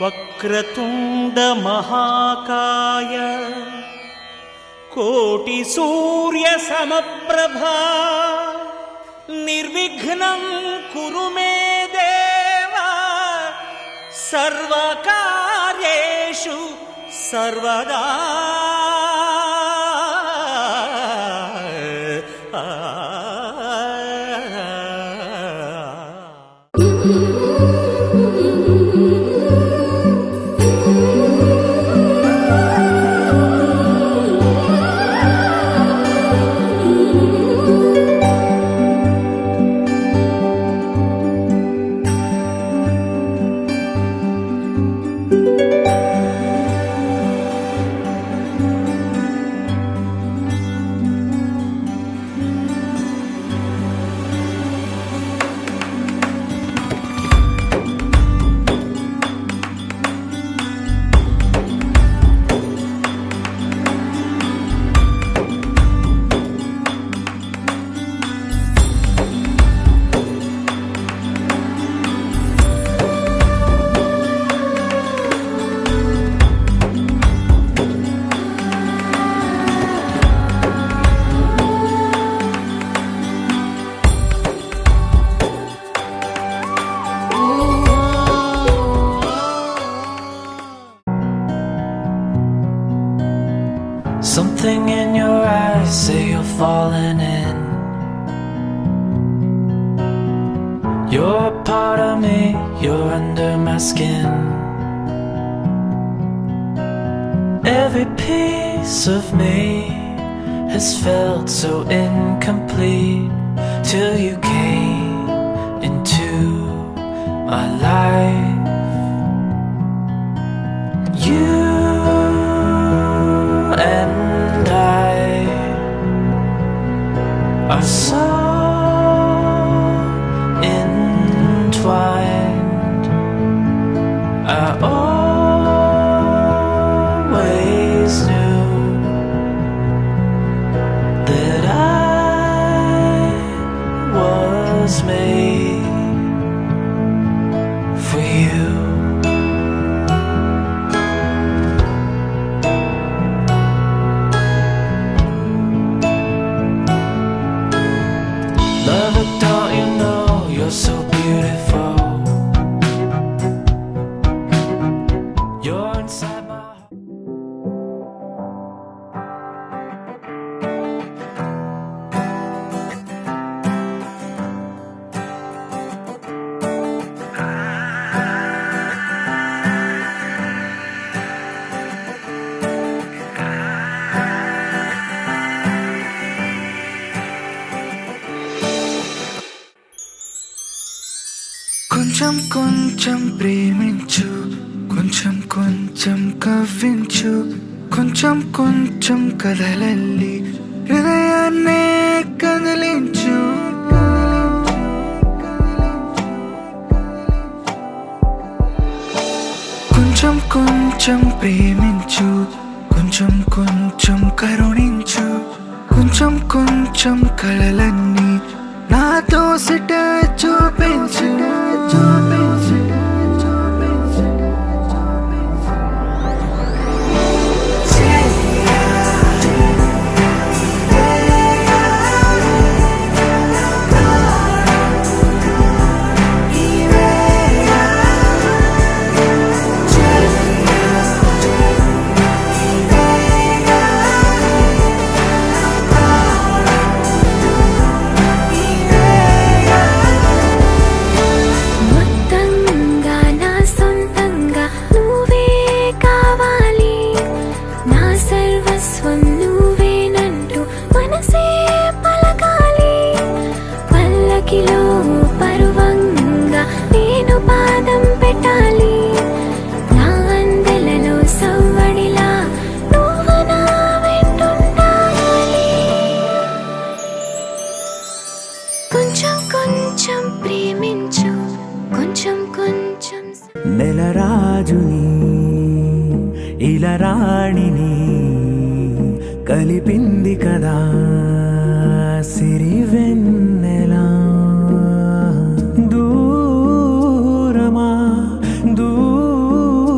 వక్రతుండ మహాకాయ కోటి సూర్య సమప్రభా నిర్విఘ్నం కురు మే దేవా సర్వకార్యేషు సర్వదా. Something in your eyes say you're falling in. You're a part of me, you're under my skin. Every piece of me has felt so incomplete till you came into my life. You and I are so entwined. I always knew that I was made for you. Lover, don't you know you're so beautiful? You're inside my heart. కొంచెం కొంచెం ప్రేమించు, కొంచెం కొంచెం కవ్వించు, కొంచెం కొంచెం కదలల్లి హృదయాన్నే కదిలించు. కొంచెం కొంచెం ప్రేమించు, కొంచెం కొంచెం కరుణించు, కొంచెం కొంచెం కళలన్నీ నాతో సిట చూపించు. నెలరాజుని ఇలరాణిని కలిపింది కదా సిరివెన్నెలా. దూరమా దూరమా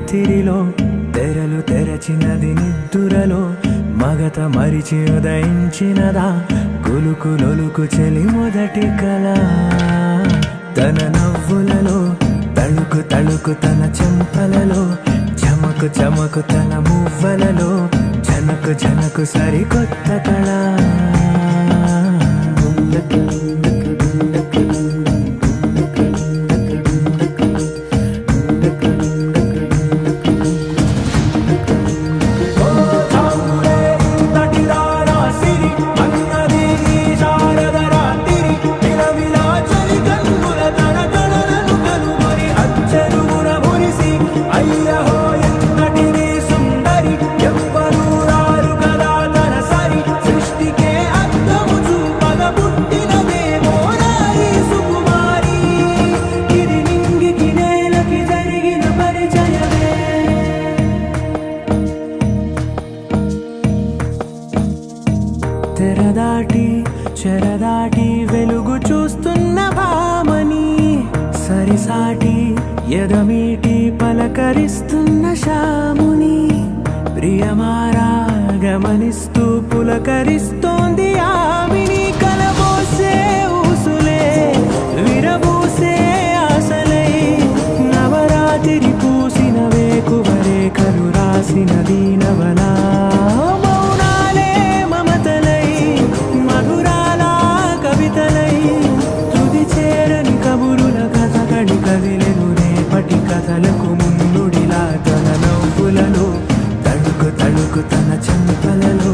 రాత్రిలో తెరలు తెరచినది నిద్దురలో మగత మరిచి ఉదయించినదా కులుకు లొలుకు చెలి మొదటి కళ తన నవ్వులలో తళుకు తళుకు తన చెంపలలో చమకు చమకు తన మువ్వలలో జనకు జనకు సరికొత్త కళ తెరదాటి చెరదాటి వెలుగు చూస్తున్న భామని సరిసాటి ఎదమీటి పలకరిస్తున్న శాముని ప్రియమారా గమనిస్తూ పులకరిస్తోంది ఆవిని కలబోసే ఊసులే విరబూసే ఆశలై నవరాత్రి పూసిన వేకువరేఖలు రాసిన దీనవలా కదిలెను రేపటి కథలకు ముందుడిలా తన నవ్వులలో తడుకు తడుకు తన చెంపలలో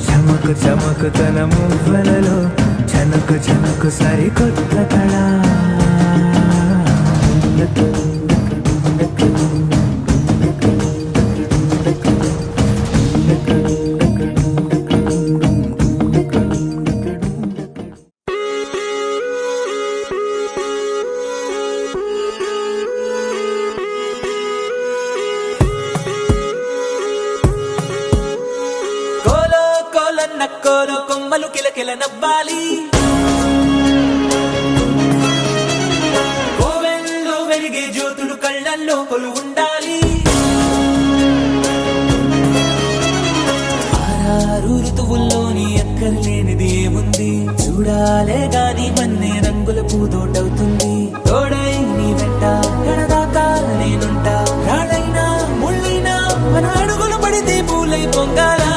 చమకు చమకు తన మువ్వలలో జనకు జనకు సరికొత్త కళ నక్కోలో కొమ్మలు కిలకిల నవ్వాలి కోవెల్లో వెలిగే జ్యోతులు కళ్ళల్లో కొలు ఉండాలి ఆరారు ఋతువుల్లోని ఎక్కర్లేనిది ఏముంది చూడాలే గాని మన్నే రంగుల పూతోటవుతుంది తోడై నీ వెంట గడదాకా నేనుంటా రాడైనా ముళ్ళైనా మన అడుగులు పడితే పూలై పొంగాలా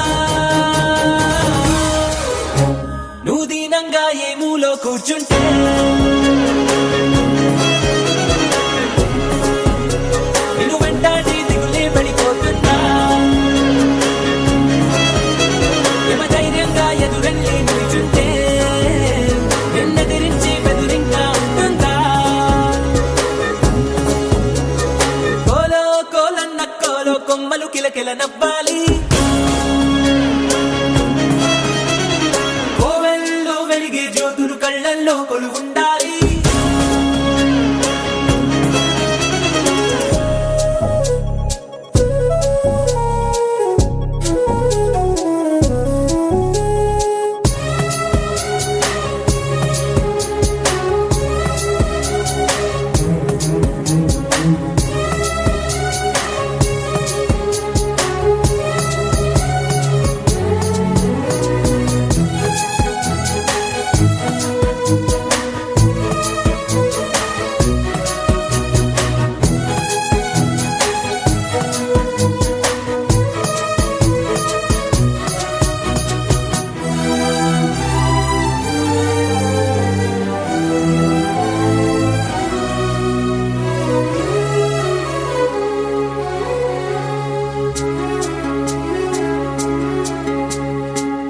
దీనంగా ఏ మూలో కూర్చుంటే నిన్ను వెంటాడి దిగులే పడిపోతున్నా యమ ధైర్యంగా ఎదురెళ్ళి నిల్చుంటే నిన్నెదిరించి బెదురింకా ఉంటుందా కోలో కోలన్న కోలో కొమ్మలు కిలకిల నవ్వాలి జ్యోతులు కళ్ళల్లో కొలు ఉండాలి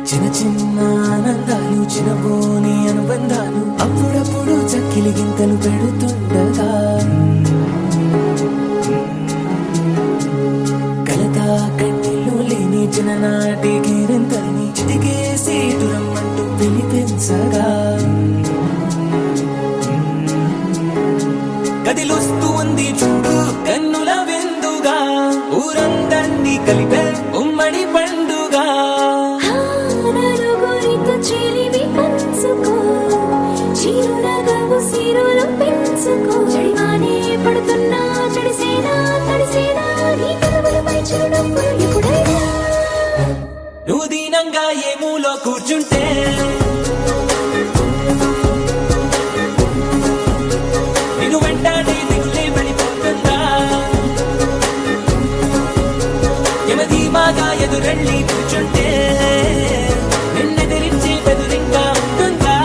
చిన్న చిన్న ఆనందాలు చిన్నబోని అనుబంధాలు అప్పుడప్పుడు చక్కిలి గింతలు పెడుతుండగా కలతా కన్నీళ్ళు లేని చిన్ననాటి గిరంతల్ని చిటికేసి దురమ్మంటూ పిలిపించగా కదిలొస్తూ ఉంది చూడు కన్నుల వెందుగా ఊరందర్నీ కలిపే ఉమ్మడి పండుగ చెలివి పంచుకో చిరునగవు సిరులు పెంచుకో చెడివానే పడుతున్నా చెడిసేనా తడిసేనా నీ ఉన్నప్పుడు ఎప్పుడైనా నువ్వు దీనంగా ఏ మూలో కూర్చుంటే నేను వెంటాడి దిగులే వెళ్ళిపోతుందా యమధీమాగా ఎదురెళ్ళి కూర్చుంటే నిన్నెదిరించే బెదురింగా ఉంటుందా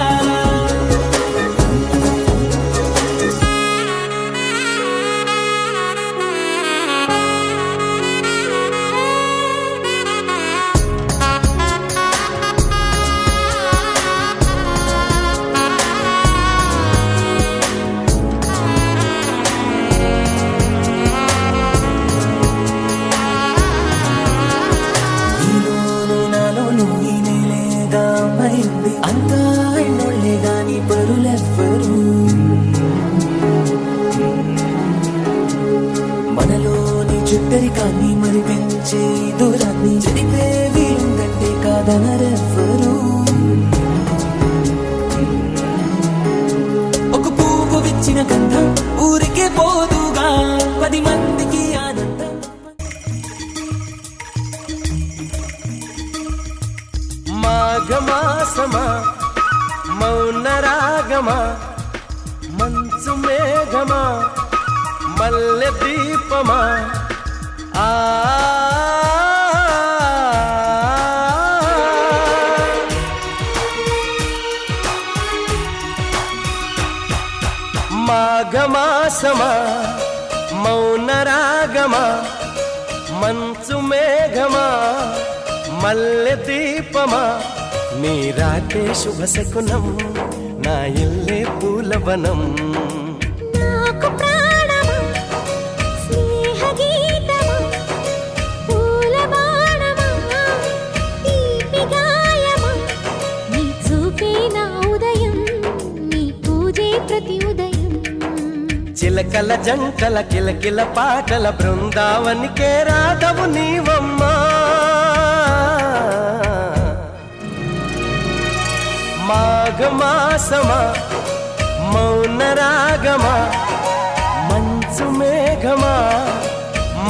నీలోను నాలోను ఈనే లేదా అమ్మాయింది అంతా ఎన్నోళ్ళే గాని పరులెవ్వరు మనలోని చుట్టరికాన్ని మరి పెంచే దూరాన్ని చెడిపే వీలుందంటే కాదనరెవ్వరు ఒక పువ్వు విచ్చిన గంధం ఊరికే పోదుగా 10 మందికి ఆనందం మాఘమాసమా మౌన రాగమా మంచు మేఘమా మల్లె దీపమా ఆ మాఘమాసమా మౌన రాగమా మంచు మేఘమా మల్లె దీపమా మీరాటే శుభశకునం నా ఇల్లే పూలవనం నాకు ప్రాణమా స్నేహ గీతమా పూల బాణమా తీపి గాయమా నీ చూపే నా ఉదయం నీ పూజే ప్రతి ఉదయం చిలకల జంటల కిలకిల పాటల బృందావనికే రాధవు నీవమ్మా మాఘమాసమా మౌన రాగమా మంచు మేఘమా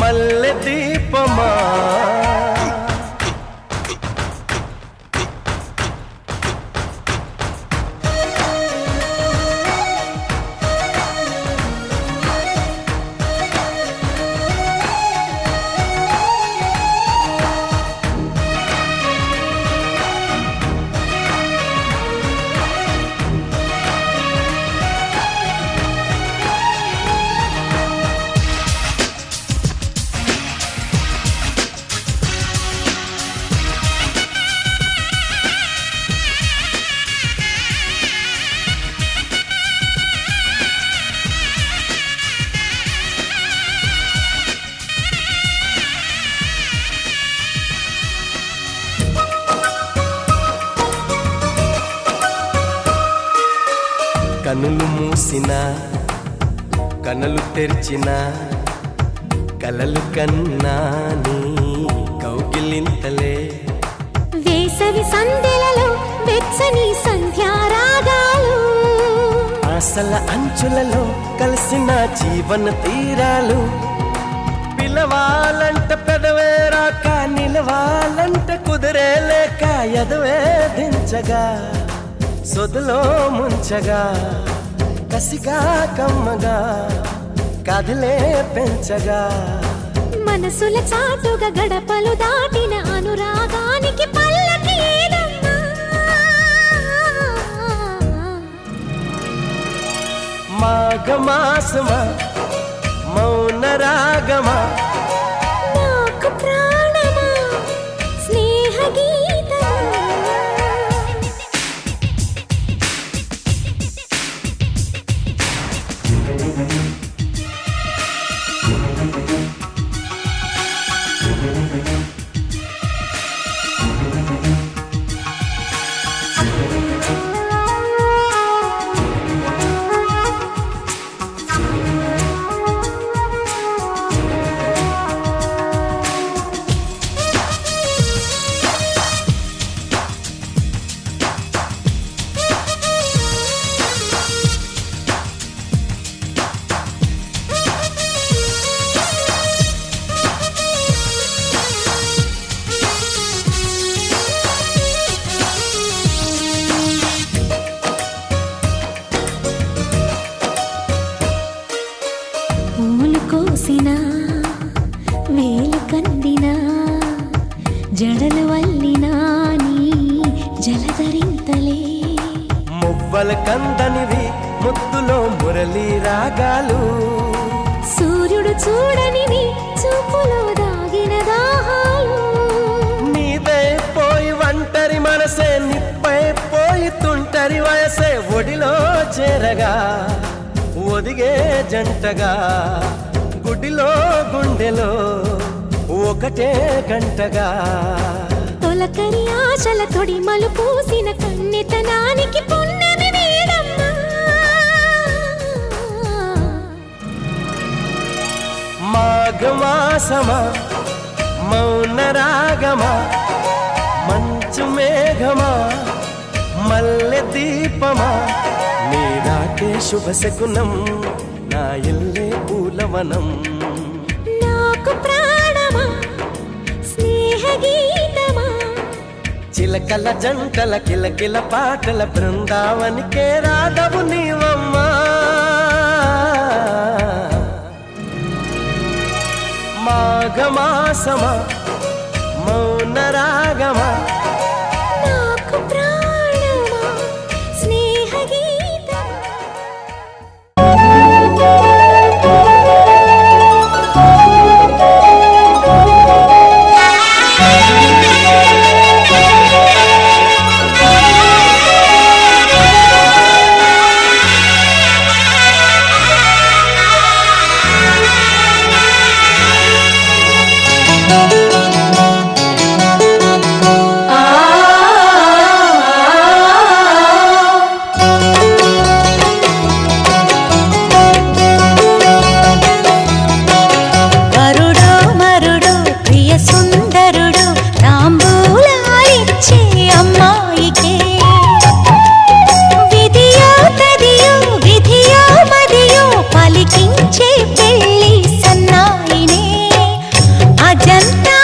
మల్లె దీపమా కనులు మూసిన కనులు తెరిచిన కలలు కన్నా నీ కౌగిలింతలే వేసవి సంధ్యలలో వెచ్చని సంధ్యారాగాలు ఆశల అంచులలో కలిసిన జీవన తీరాలు పిలవాలంట పెదవే రాక నిలవాలంట కుదిరే లేక ఎదవే దించగా సొదులో ముంచగా కసిగా కమ్మగా కదిలే పెంచగా మనసుల చాటుగా గడపలు దాటిన అనురాగానికి పల్లకి ఏదమ్మా మాఘమాసమా మౌన రాగమా నాకు ప్రాణమా స్నేహ గీతమా పలకందనివి ముద్దులో మురళీ రాగాలు సూర్యుడు చూడనివి చూపులో దాగిన దాహాలు నీదే పోయి ఒంటరి మనసే నిప్పై పోయి తుంటరి వయసే ఒడిలో చేరగా ఒదిగే జంటగా గుడిలో గుండెలో ఒకటే గంటగా తొలకరి ఆశల తొడి మలు పూసిన కన్నెతనానికి పున్నమి వేడమ్మా మాఘమాసమా మౌన రాగమా మంచు మేఘమా మల్లె దీపమా నీరాటే శుభ శకునం నా ఇల్లే పూలవనం నాకు ప్రాణమా స్నేహ గీతమా చిలకల జంటల కిలకిల పాటల బృందావనికే రాధవు నీవమ్మా మాఘమాసమా మౌన రాగమా నాకు ప్రాణమా స్నేహ గీతమా వరుడు మరుడు ప్రియ సుందరుడు తాంబూలాలిచ్చే అమ్మాయికే విధియో తదియో విధియో మదియో పలికించే పెళ్లి సన్నాయినే అజంతా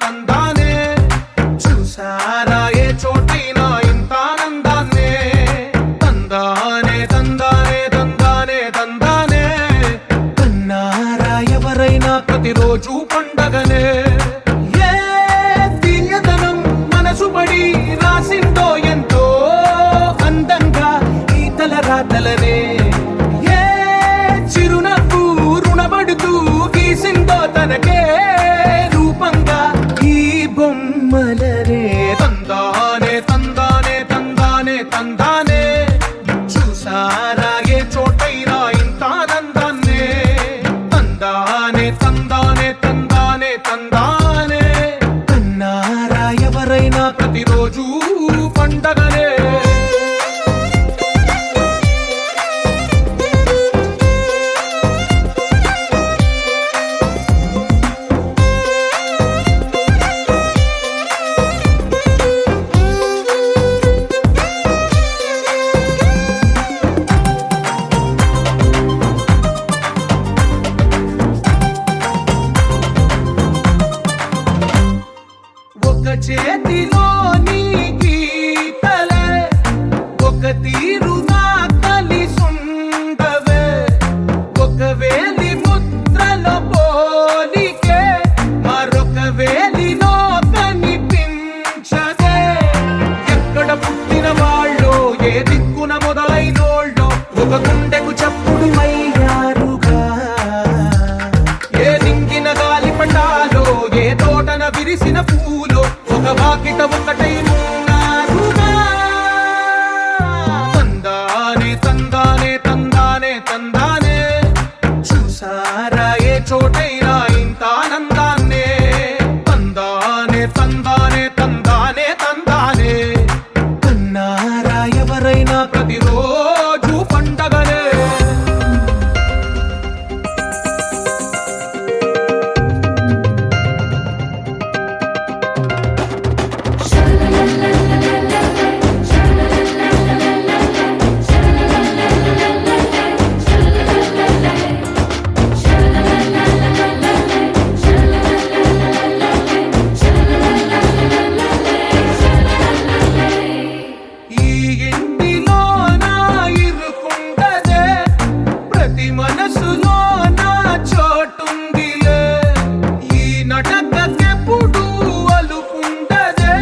తందానే చూసారా ఏ చోటైనా ఇంత ఆనందాన్నే తందానే తందానే తందానే తందానే కన్నారా ఎవరైనా ప్రతిరోజు పండగనే ఏ తీయదనం మనసు పడి రాసిందో ఎంతో అందంగా ఈ తలరాతలనే ఏ చిరునవ్వు రుణపడుతూ గీసిందో తనకే రూపంగా ఈ బొమ్మలనే తందానే తందానే తందానే తందానే చూసారా ఏ చోటైనా ఇంత ఆనందాన్నే తందానే తందానే తందానే తందానే కన్నారా ఎవరైనా ప్రతిరోజు పండగనే ఒక చేతిలోని గీతలే ఒక తీరుగా కలిసుండవే ఒక వేలి ముద్రల పోలికే మరొక వేలిలో కనిపించదే ఎక్కడ పుట్టిన వాళ్ళో ఏ దిక్కున మొదలైనోళ్ళో ఒక గుండెకు చప్పుడు అయ్యారుగా ఏ దింగిన గాలి పటాలో ఏ తోటన విరిసిన పూలో ఒక వాకిట ఒకటై ఉన్నారుగా తందానే తందానే తందానే తందానే చూసారా ఏ చోటైనా ఇంత ఆనందాన్నే తందానే తందానే తందానే తందానే కన్నారా ఎవరైనా ప్రతిరోజు పండగనే ఈ ఇంటిలో నా ఇరుకుండదే ప్రతి మనసులో నా చోటుందిలే ఈ నటకెప్పుడు అలుకుండదే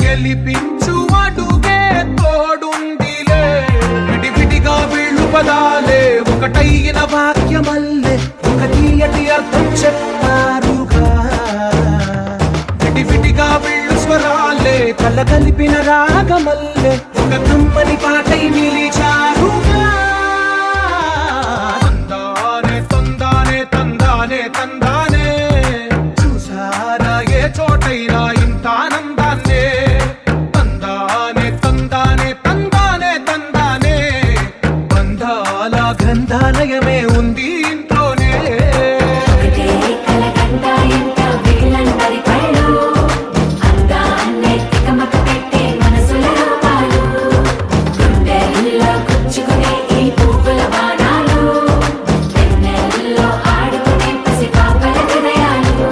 గెలిపించు అడుగే తోడుందిలే విడివిడిగా వీళ్ళు పదాలే ఒకటైన వాక్యమల్లే ఒక తీయటి అర్థం చెప్పారుగా విడివిడిగా వీళ్ళు స్వరాలే కల కలిపిన రాగమల్లే ఒక కమ్మని పాటై నిలిచారుగా తందానే తందానే తందానే తందానే చూసారా ఏ చోటైనా ఇంత ఆనందాన్నే తందానే తందానే తందానే తందానే బంధాల గ్రంథాలయమే ఉంది ఇంట్లోనే ఒకటే కలగంట ఎంత వీళ్ళందరి కళ్ళు అందాన్నే తికమక పెట్టే మనసుల రూపాలు గుండెల్లో గుచ్చుకునే ఈ పువ్వుల బాణాలు వెన్నెల్లో ఆడుకునే పసిపాపల హృదయాలు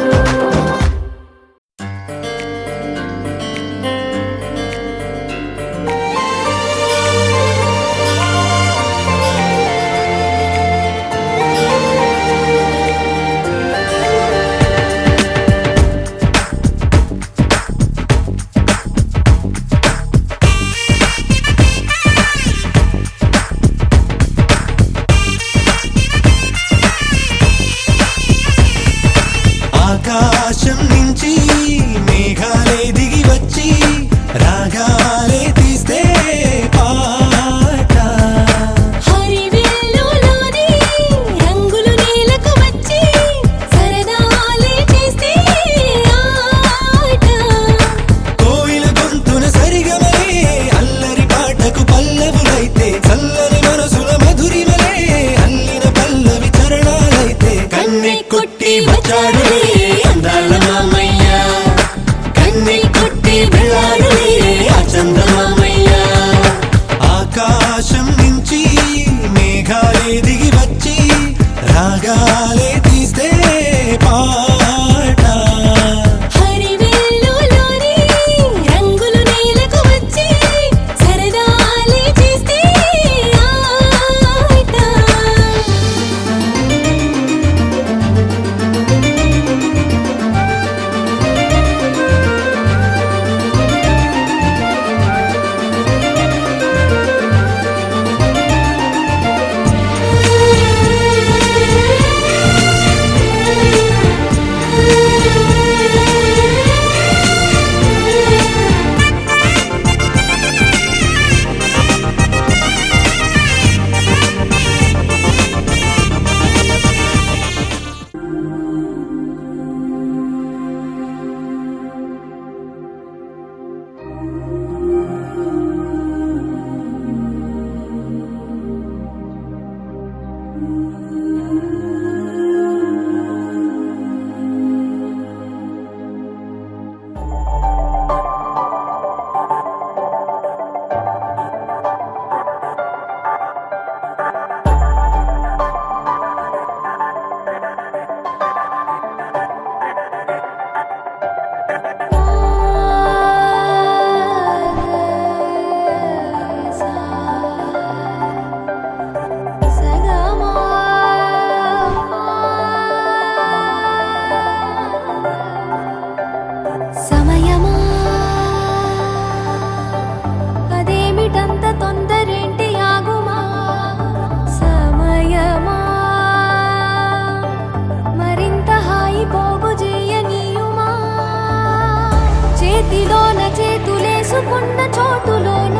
చేతిలోన చేతులేసుకున్న చోటులోన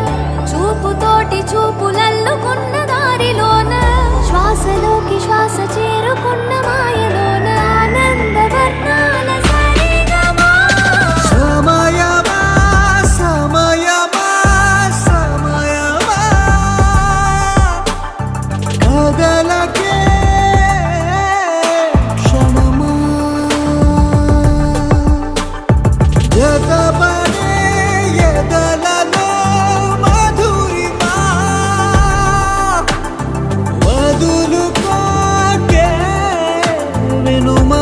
చూపుతోటి చూపులల్లుకున్న దారిలోన శ్వాసలోకి శ్వాస చేరుకున్న మాయలోన ఆనందవర్ణాల సరిగమా. సమయమా సమయమా సమయమా కదలకే క్షణమా జతపడే ఎదలలో మధురిమా వదులుకోకే వినుమా.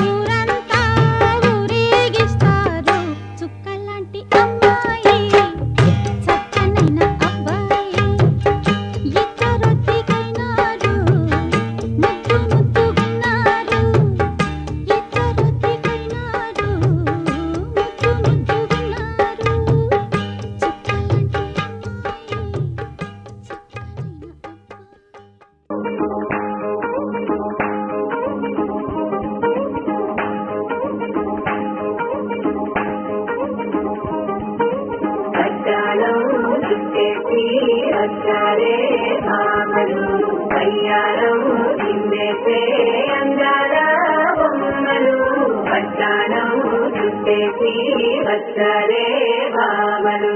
ఊరంతా చుట్టేసి వచ్చారే భామలు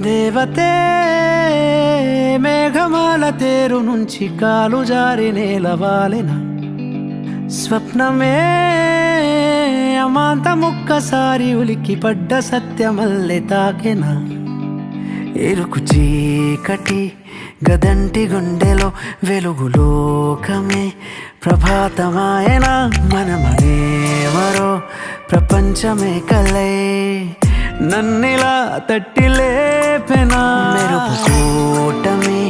దేవతే మేఘమాల తేరు నుంచి కాలు జారి నేలవాలిన స్వప్నమే అమాంతముక్కసారి ఉలికి పడ్డ సత్యమల్లె తాకెన ఎరుకు చీకటి గదంటి గుండెలో వెలుగులోకమే ప్రభాతమాయన మనమనేవరో ప్రపంచమే కలై నన్నిలా తట్టి లేపెనా మెరుపు కూటమి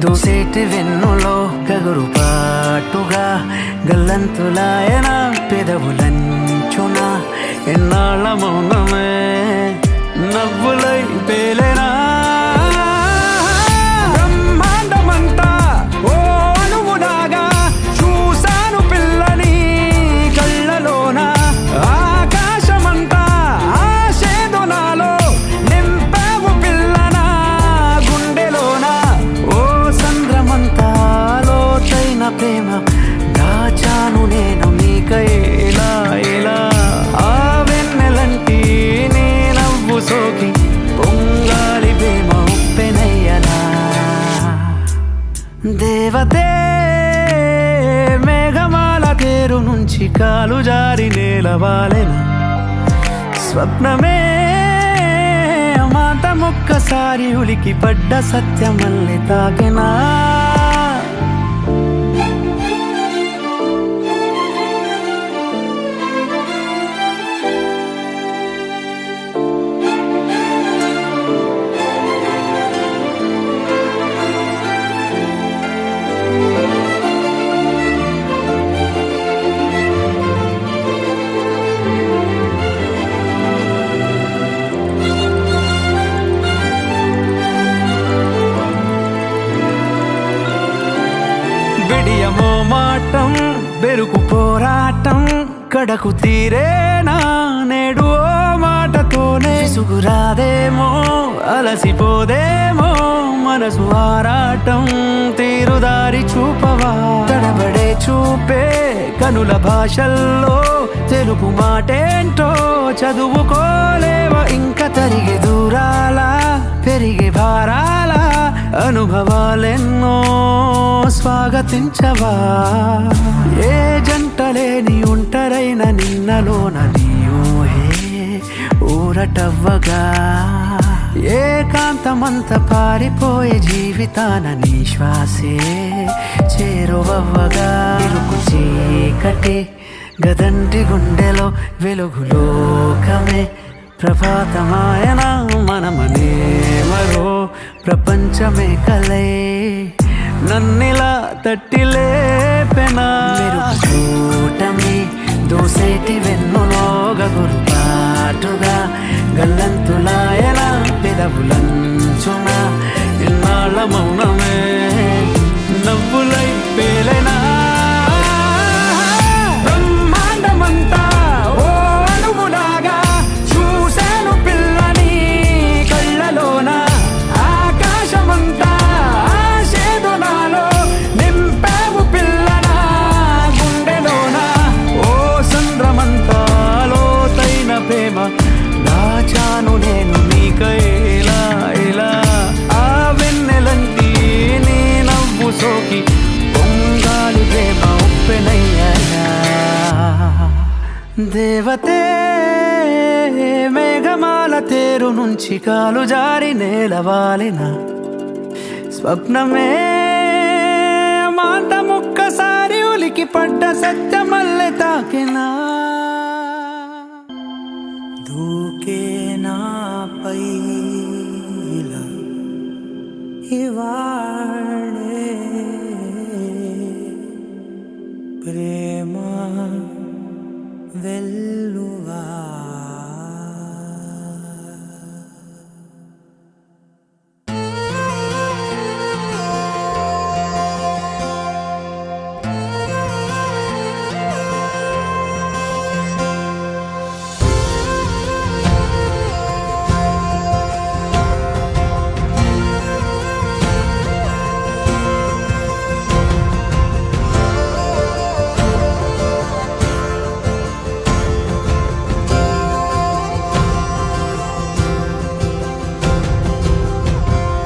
దూసేటి వెన్నులో గగురు పాటుగా గల్లంతులాయన పెదవులంచున ఎన్నాళ్ళ మౌనమే నవ్వులై పేలెనా బ్రహ్మాండమంతా ఓ అణువులాగా చూశాను పిల్లని కళ్ళలోన ఆకాశమంతా ఆశేదో నాలో నింపావు పిల్లన గుండెలోన ఓ సంద్రమంతా లోతైన దేవతే మేఘమాల తేరు నుంచి కాలు జారి నేలవాలెనా స్వప్నమే మాటమొక్కసారి ఉలికి పడ్డ సత్యమల్లి తాకెనా బిడియమో మాటం బెరుకు పోరాటం కడకు తీరేనా నేడు ఓ మాటతోనే సుగురాదేమో అలసిపోదేమో మనసు ఆరాటం తీరుదారి చూపవా తడబడే చూపే కనుల భాషల్లో తెలుగు మాటేంటో చదువుకోలేవా ఇంకా తరిగే దూరాల పెరిగే భారాల అనుభవాలెన్నో స్వాగతించవా ఏ జంటలేని ఒంటరైన నిన్నలోన నీయోహే ఊరటవ్వగా ఏకాంతమంత పారిపోయే జీవితాన నీ శ్వాసే చేరువవ్వగా ఇరుకు చీకటి గదంటి గుండెలో వెలుగులోకమే ప్రభాతమాయన మనమనే మరో ప్రపంచమే కలే నన్నిలా తట్టి లేపెనా కూటమి దోసేటి వెన్నులో గగురుపాటుగా గల్లంతులాయన పెదవులంచున ఇన్నాళ్ళ మౌనమే నవ్వులై పేలెనా బ్రహ్మాండమంతా ఓ అణువులాగా చూశాను పిల్లని కళ్ళలోన ఆకాశమంతా ఆశేదునాలో నింపావు పిల్లనా గుండెలోన ఓ సంద్రమంతా లోతైన ప్రేమ దాచాను నేను నీకైలా ఇలా ఆ వెన్నెలంటి నీ నవ్వు సోకి పొంగాలి ప్రేమ ఉప్పెనయ్యా దేవతే మేఘమాల తేరు నుంచి కాలు జారి నేలవాలిన స్వప్నమే మాట ముక్కసారి ఉలికి పడ్డ సత్యమల్లె తాకినా దూకేనాపై ఇవాళే ప్రేమ వెల్లువా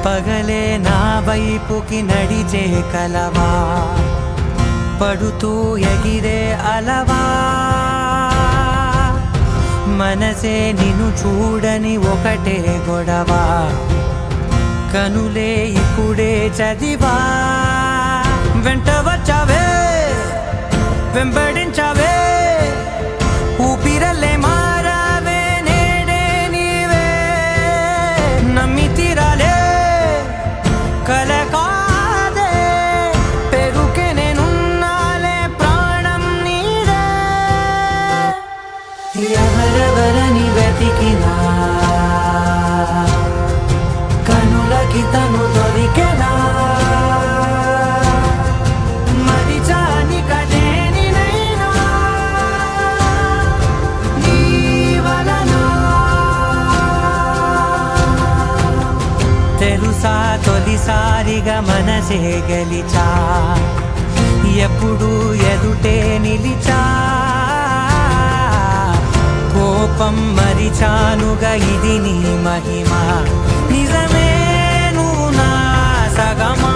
పగలే నా వైపుకి నడిచే కలవా పడుతూ ఎగిరే అలవా మనసే నిన్ను చూడని ఒకటే గొడవ కనులే ఇప్పుడే చదివా వెంట వచ్చావే వెంబడించావే ఊపిరల్లే మారావే నేడే నీవే నమ్మి తీరాలే కల కాదే పెరుకే నేనున్నాలే ప్రాణం నీదే ఎవరెవరని వెతికినా కనులకి తను దొరికెనా మరిచాని కదేనినైనా నీ వలన తెలుసా తొలిసారిగా మనసే గెలిచా ఎప్పుడు ఎదుటే నిలిచా కోపం మరిచానుగా ఇది నీ మహిమ నిజమే నువ్వు నా సగమా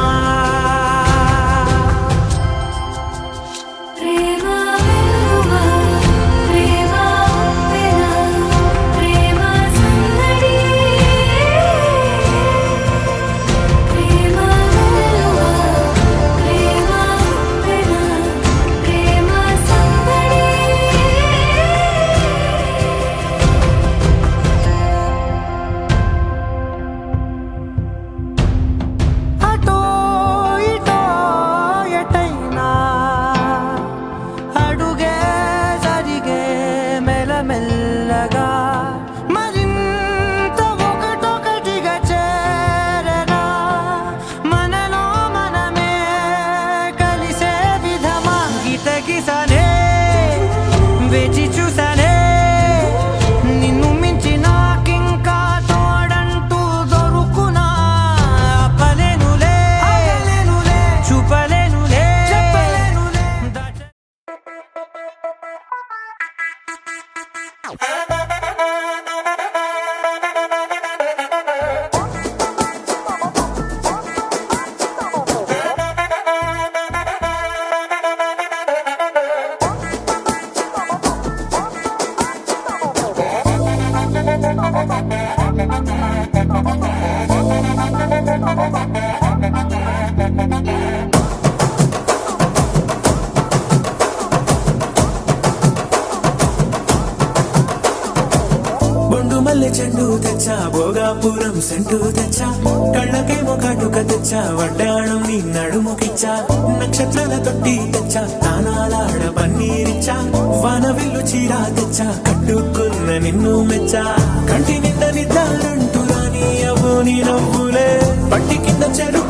బొండు మల్లె చెండు తెచ్చా భోగాపురం సెంటు తెచ్చా కళ్ళకేమో కాటుక తెచ్చా వడ్డాణం నీ నడుముకిచ్చా నక్షత్రాల తొట్టి తెచ్చా తానాలాడ పన్నీరిచ్చా వాన విల్లు చీరా తెచ్చా కట్టుకున్న నిన్ను మెచ్చా కంటి నిండా నిద్దారంటూ రాని అవ్వు నీ నవ్వులే పట్టి కింద చెరు